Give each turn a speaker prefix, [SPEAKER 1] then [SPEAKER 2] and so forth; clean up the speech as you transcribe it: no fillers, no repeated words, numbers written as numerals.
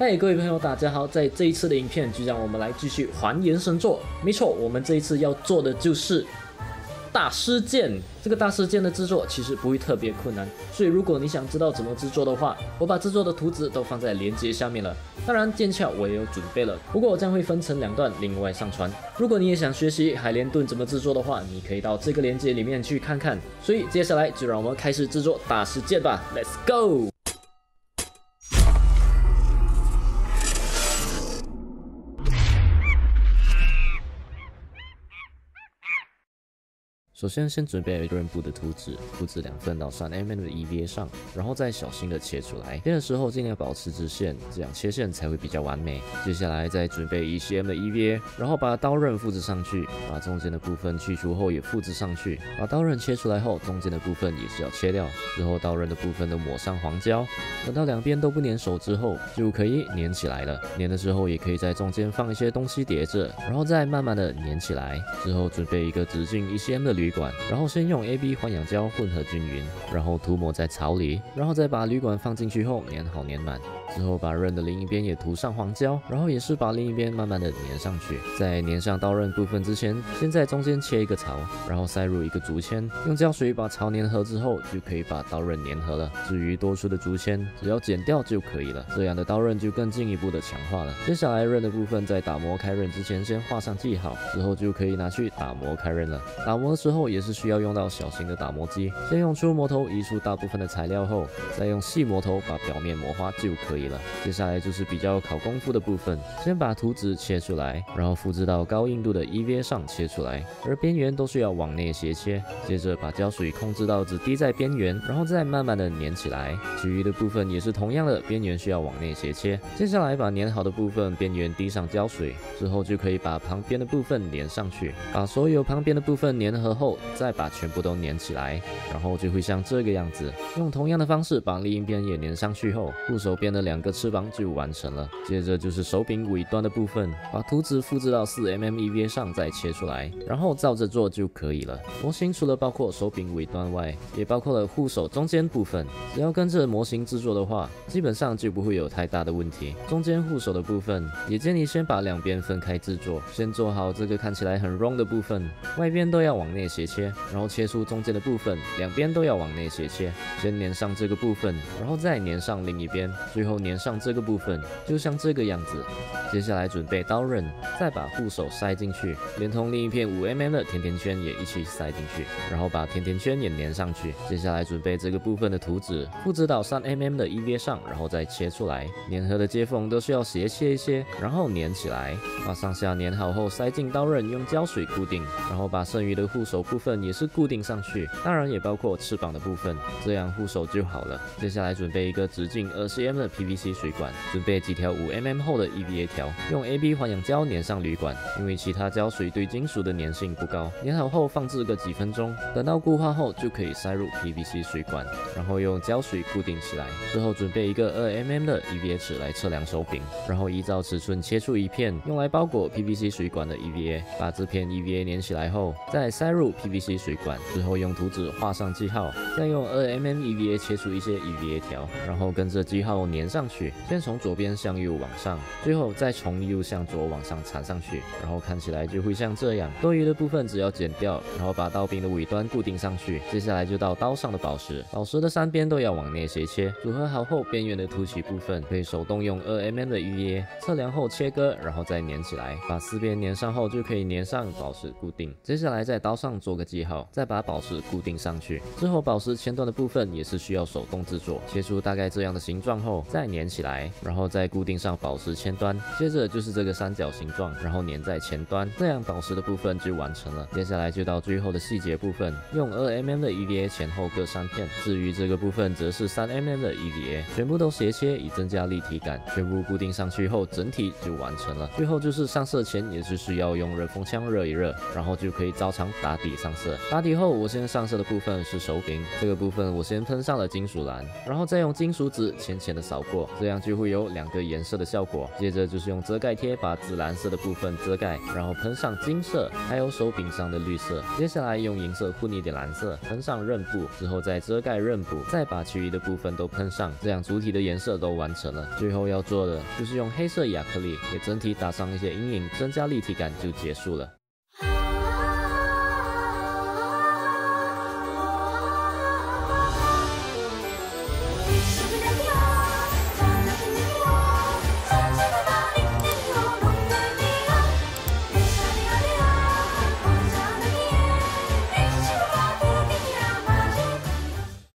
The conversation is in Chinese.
[SPEAKER 1] 嗨，各位朋友，大家好！在这一次的影片，就让我们来继续还原神作。没错，我们这一次要做的就是大师剑。这个大师剑的制作其实不会特别困难，所以如果你想知道怎么制作的话，我把制作的图纸都放在链接下面了。当然，剑鞘我也有准备了，不过我将会分成2段，另外上传。如果你也想学习海莲盾怎么制作的话，你可以到这个链接里面去看看。所以接下来就让我们开始制作大师剑吧 ，Let's go！首先，先准备刃部的图纸，图纸2份到3mm 的 EVA 上，然后再小心的切出来。切的时候尽量保持直线，这样切线才会比较完美。接下来再准备1cm 的 EVA， 然后把刀刃复制上去，把中间的部分去除后也复制上去。把刀刃切出来后，中间的部分也是要切掉。之后刀刃的部分都抹上黄胶，等到2边都不粘手之后，就可以粘起来了。粘的时候也可以在中间放一些东西叠着，然后再慢慢的粘起来。之后准备一个直径1cm 的铝管，然后先用 AB 环氧胶混合均匀，然后涂抹在槽里，然后再把铝管放进去后粘好粘满。之后把刃的另一边也涂上黄胶，然后也是把另一边慢慢的粘上去。在粘上刀刃部分之前，先在中间切一个槽，然后塞入一个竹签，用胶水把槽粘合之后，就可以把刀刃粘合了。至于多出的竹签，只要剪掉就可以了，这样的刀刃就更进一步的强化了。接下来刃的部分在打磨开刃之前先画上记号，之后就可以拿去打磨开刃了。打磨的时候也是需要用到小型的打磨机，先用粗磨头移出大部分的材料后，再用细磨头把表面磨花就可以了。接下来就是比较考功夫的部分，先把图纸切出来，然后复制到高硬度的 EVA 上切出来，而边缘都是要往内斜切。接着把胶水控制到只滴在边缘，然后再慢慢的粘起来。其余的部分也是同样的，边缘需要往内斜切。接下来把粘好的部分边缘滴上胶水，之后就可以把旁边的部分粘上去。把所有旁边的部分粘合后，再把全部都粘起来，然后就会像这个样子。用同样的方式把另一边也粘上去后，护手边的2个翅膀就完成了。接着就是手柄尾端的部分，把图纸复制到4mm EVA 上再切出来，然后照着做就可以了。模型除了包括手柄尾端外，也包括了护手中间部分。只要跟着模型制作的话，基本上就不会有太大的问题。中间护手的部分，也建议先把2边分开制作，先做好这个看起来很 wrong 的部分，外边都要往内斜切，然后切出中间的部分，2边都要往内斜切。先粘上这个部分，然后再粘上另一边，最后粘上这个部分，就像这个样子。接下来准备刀刃，再把护手塞进去，连同另一片5mm的甜甜圈也一起塞进去，然后把甜甜圈也粘上去。接下来准备这个部分的图纸，复制到3mm的 EVA 上，然后再切出来。粘合的接缝都是要斜切一些，然后粘起来。把上下粘好后塞进刀刃，用胶水固定，然后把剩余的护手部分也是固定上去，当然也包括翅膀的部分，这样护手就好了。接下来准备一个直径20mm的 PVC 水管，准备几条5mm 厚的 EVA 条，用 AB 环氧胶粘上铝管，因为其他胶水对金属的粘性不高。粘好后放置个几分钟，等到固化后就可以塞入 PVC 水管，然后用胶水固定起来。之后准备一个2mm 的 EVA 尺来测量手柄，然后依照尺寸切出一片用来包裹 PVC 水管的 EVA。把这片 EVA 粘起来后，再塞入 PVC 水管，之后用图纸画上记号，再用2mm EVA 切出一些 EVA 条，然后跟着记号粘上去。先从左边向右往上，最后再从右向左往上缠上去，然后看起来就会像这样。多余的部分只要剪掉，然后把刀柄的尾端固定上去。接下来就到刀上的宝石，宝石的3边都要往内斜切。组合好后，边缘的凸起部分可以手动用2mm的 EVA 测量后切割，然后再粘起来。把4边粘上后就可以粘上宝石固定。接下来在刀上做个记号，再把宝石固定上去。之后宝石前端的部分也是需要手动制作，切出大概这样的形状后再粘起来，然后再固定上宝石前端。接着就是这个三角形状，然后粘在前端，这样宝石的部分就完成了。接下来就到最后的细节部分，用2mm的 EVA 前后各3片。至于这个部分则是3mm的 EVA， 全部都斜切以增加立体感。全部固定上去后，整体就完成了。最后就是上色前也是需要用热风枪热一热，然后就可以照常打底。底上色。打底后，我先上色的部分是手柄，这个部分我先喷上了金属蓝，然后再用金属纸浅浅的扫过，这样就会有2个颜色的效果。接着就是用遮盖贴把紫蓝色的部分遮盖，然后喷上金色，还有手柄上的绿色。接下来用银色混一点蓝色，喷上刃部，之后再遮盖刃部，再把其余的部分都喷上，这样主体的颜色都完成了。最后要做的就是用黑色亚克力给整体打上一些阴影，增加立体感就结束了。